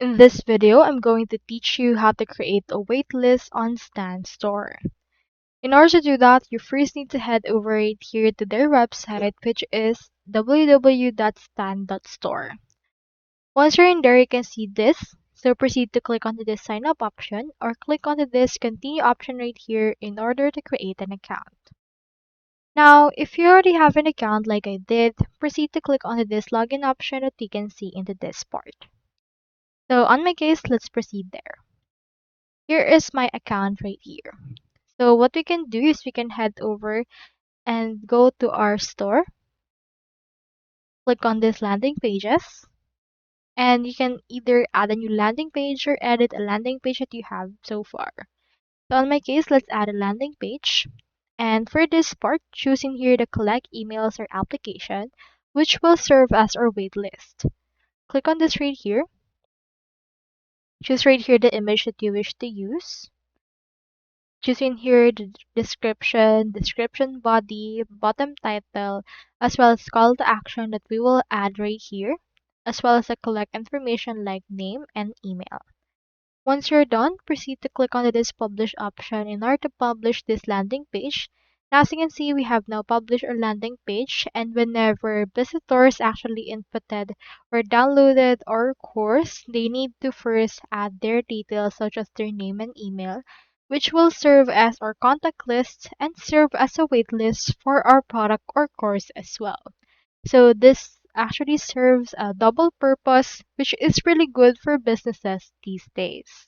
In this video, I'm going to teach you how to create a waitlist on stanstore. In order to do that, you first need to head over right here to their website, which is www.stan.store. Once you're in there, you can see this. So proceed to click onto this sign up option or click onto this continue option right here in order to create an account. Now, if you already have an account like I did, proceed to click onto this login option that you can see into this part. So on my case, let's proceed there. Here is my account right here. So what we can do is we can head over and go to our store, click on this landing pages, and you can either add a new landing page or edit a landing page that you have so far. So in my case, let's add a landing page. And for this part, choosing here the collect emails or application, which will serve as our waitlist. Click on this right here. Choose right here the image that you wish to use. Choosing here the description body, bottom title, as well as call to action that we will add right here, as well as a collect information like name and email. Once you're done, proceed to click on this publish option in order to publish this landing page. Now, as you can see, we have now published our landing page, and whenever visitors actually inputted or downloaded our course, they need to first add their details such as their name and email, which will serve as our contact list and serve as a wait list for our product or course as well. So this actually serves a double purpose, which is really good for businesses these days.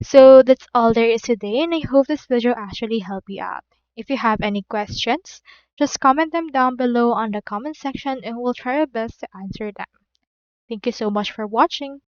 So that's all there is today, and I hope this video actually helped you out. If you have any questions, just comment them down below on the comment section and we'll try our best to answer them. Thank you so much for watching.